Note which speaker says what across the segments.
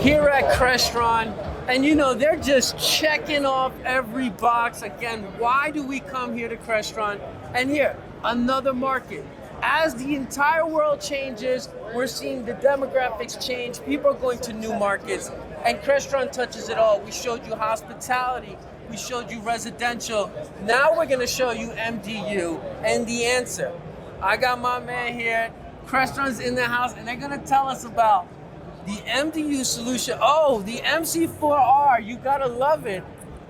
Speaker 1: here at Crestron, and they're just checking off every box. Again, why do we come here to Crestron? And here, another market. As the entire world changes, we're seeing the demographics change. People are going to new markets, and Crestron touches it all. We showed you hospitality. We showed you residential. Now we're going to show you MDU and the answer. I got my man here. Crestron's in the house, and they're going to tell us about the MDU solution. Oh, the MC4R. You got to love it.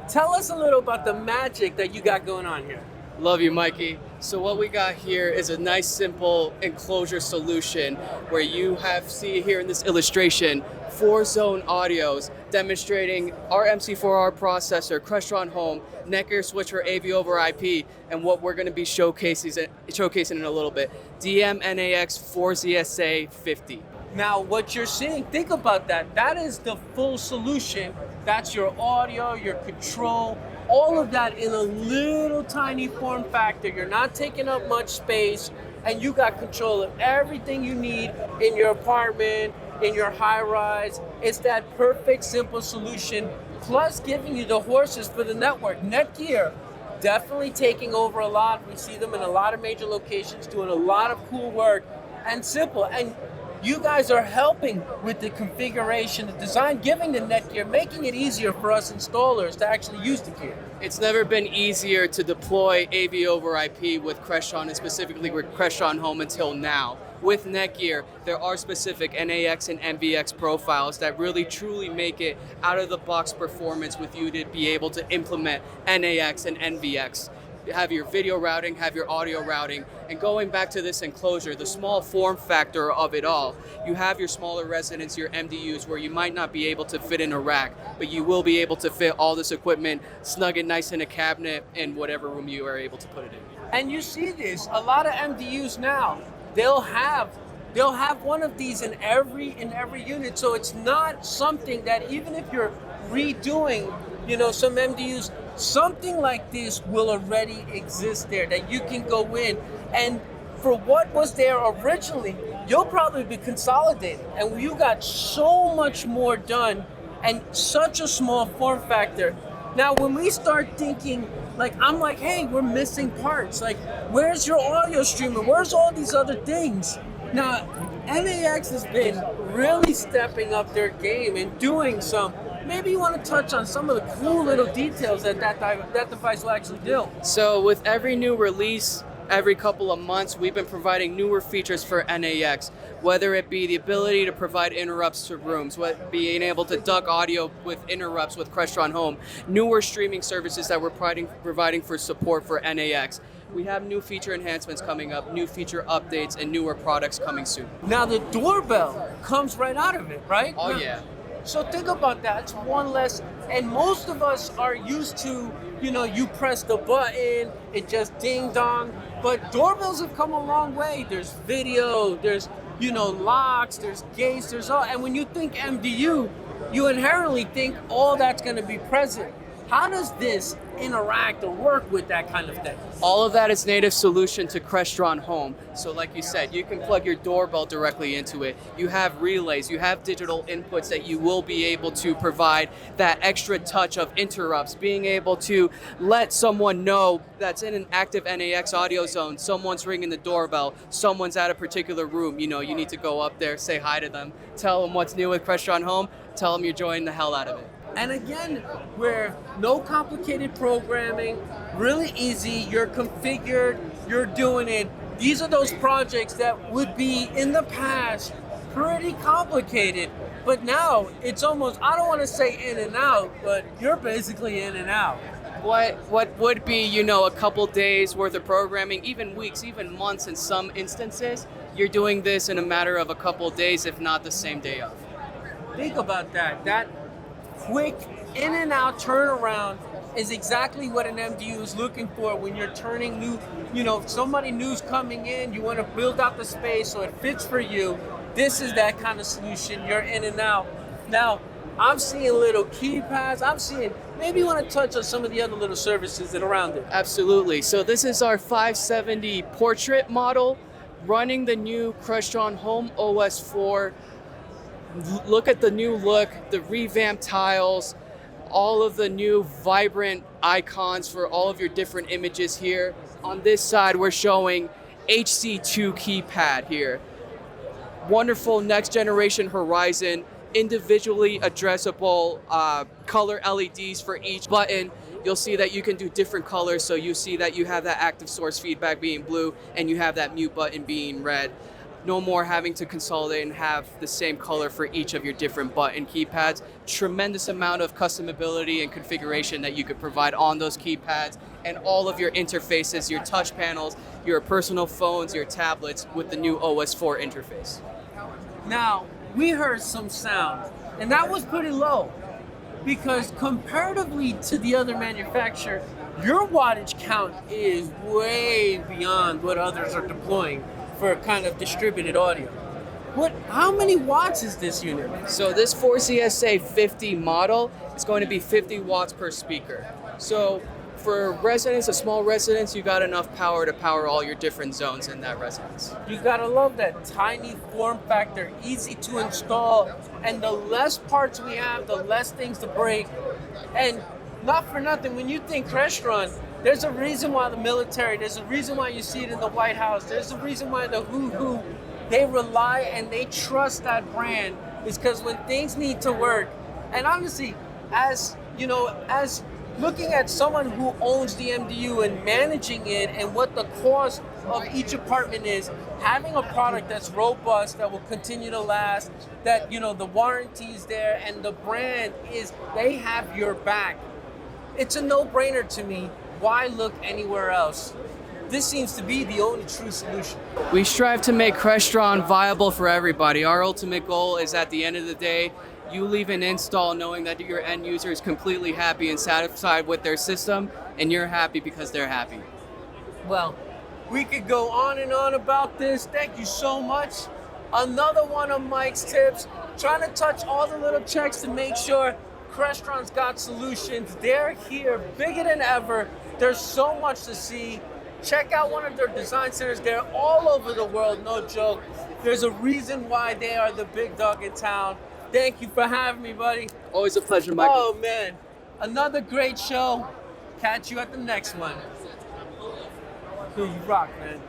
Speaker 1: Tell us a little about the magic that you got going on here.
Speaker 2: Love you, Mikey. So what we got here is a nice, simple enclosure solution where you see here in this illustration 4-zone audios demonstrating our MC4R processor, Crestron Home, Netgear switcher, AV over IP, and what we're going to be showcasing in a little bit, DM-NAX 4ZSA 50.
Speaker 1: Now, what you're seeing, think about that. That is the full solution. That's your audio, your control, all of that in a little tiny form factor. You're not taking up much space, and you got control of everything you need in your apartment, in your high rise. It's that perfect, simple solution, plus giving you the horses for the network. Netgear definitely taking over a lot. We see them in a lot of major locations doing a lot of cool work, and simple. And you guys are helping with the configuration, the design, giving the Netgear, making it easier for us installers to actually use the gear.
Speaker 2: It's never been easier to deploy AV over IP with Crestron, and specifically with Crestron Home until now. With Netgear, there are specific NAX and MVX profiles that really truly make it out-of-the-box performance with you to be able to implement NAX and NVX. Have your video routing, have your audio routing, and going back to this enclosure, the small form factor of it all, you have your smaller residents, your MDUs, where you might not be able to fit in a rack, but you will be able to fit all this equipment, snug it nice in a cabinet in whatever room you are able to put it in.
Speaker 1: And you see this, a lot of MDUs now, they'll have one of these in every unit, so it's not something that even if you're redoing, some MDUs, something like this will already exist there that you can go in, and for what was there originally, you'll probably be consolidating, and you got so much more done and such a small form factor. Now, when we start thinking, I'm like, hey, we're missing parts. Where's your audio streamer? Where's all these other things? Now, NAX has been really stepping up their game and doing some. Maybe you want to touch on some of the cool little details that device will actually do.
Speaker 2: So with every new release, every couple of months, we've been providing newer features for NAX, whether it be the ability to provide interrupts to rooms, being able to duck audio with interrupts with Crestron Home, newer streaming services that we're providing for support for NAX. We have new feature enhancements coming up, new feature updates, and newer products coming soon.
Speaker 1: Now the doorbell comes right out of it, right?
Speaker 2: Oh, yeah.
Speaker 1: So think about that. It's one less, and most of us are used to, you press the button, it just ding dong. But doorbells have come a long way. There's video, there's, locks, there's gates, there's all. And when you think MDU, you inherently think all that's going to be present. How does this interact or work with that kind of thing?
Speaker 2: All of that is native solution to Crestron Home. So like you said, you can plug your doorbell directly into it. You have relays, you have digital inputs that you will be able to provide that extra touch of interrupts, being able to let someone know that's in an active NAX audio zone, someone's ringing the doorbell, someone's at a particular room, you need to go up there, say hi to them, tell them what's new with Crestron Home, tell them you're enjoying the hell out of it.
Speaker 1: And again, where no complicated programming, really easy, you're configured, you're doing it. These are those projects that would be, in the past, pretty complicated. But now, it's almost, I don't want to say in and out, but you're basically in and out.
Speaker 2: What would be, a couple days worth of programming, even weeks, even months in some instances, you're doing this in a matter of a couple days, if not the same day of.
Speaker 1: Think about that. That quick in and out turnaround is exactly what an MDU is looking for when you're turning new, somebody new's coming in, you want to build out the space so it fits for you. This is that kind of solution. You're in and out. Now, I'm seeing little keypads. Maybe you want to touch on some of the other little services that are around it.
Speaker 2: Absolutely. So this is our 570 portrait model running the new Crestron Home OS 4 Look at the new look, the revamped tiles, all of the new vibrant icons for all of your different images here. On this side, we're showing HC2 keypad here. Wonderful next generation Horizon, individually addressable color LEDs for each button. You'll see that you can do different colors, so you see that you have that active source feedback being blue and you have that mute button being red. No more having to consolidate and have the same color for each of your different button keypads. Tremendous amount of customability and configuration that you could provide on those keypads and all of your interfaces, your touch panels, your personal phones, your tablets with the new OS 4 interface.
Speaker 1: Now, we heard some sound, and that was pretty low because comparatively to the other manufacturer, your wattage count is way beyond what others are deploying for kind of distributed audio. How many watts is this unit?
Speaker 2: So this 4CSA 50 model is going to be 50 watts per speaker. So for residents, a small residence, you got enough power to power all your different zones in that residence.
Speaker 1: You gotta love that tiny form factor, easy to install, and the less parts we have, the less things to break. And not for nothing, when you think Crestron, there's a reason why the military, there's a reason why you see it in the White House, there's a reason why the who, they rely and they trust that brand, is because when things need to work, and honestly, as you know, as looking at someone who owns the MDU and managing it and what the cost of each apartment is, having a product that's robust, that will continue to last, that, you know, the warranty is there and the brand is, they have your back. It's a no-brainer to me. Why look anywhere else? This seems to be the only true solution.
Speaker 2: We strive to make Crestron viable for everybody. Our ultimate goal is at the end of the day, you leave an install knowing that your end user is completely happy and satisfied with their system, and you're happy because they're happy.
Speaker 1: Well, we could go on and on about this. Thank you so much. Another one of Mike's tips, trying to touch all the little checks to make sure Crestron's got solutions. They're here, bigger than ever. There's so much to see. Check out one of their design centers. They're all over the world, no joke. There's a reason why they are the big dog in town. Thank you for having me, buddy.
Speaker 2: Always a pleasure, Michael.
Speaker 1: Oh, man. Another great show. Catch you at the next one. You rock, man.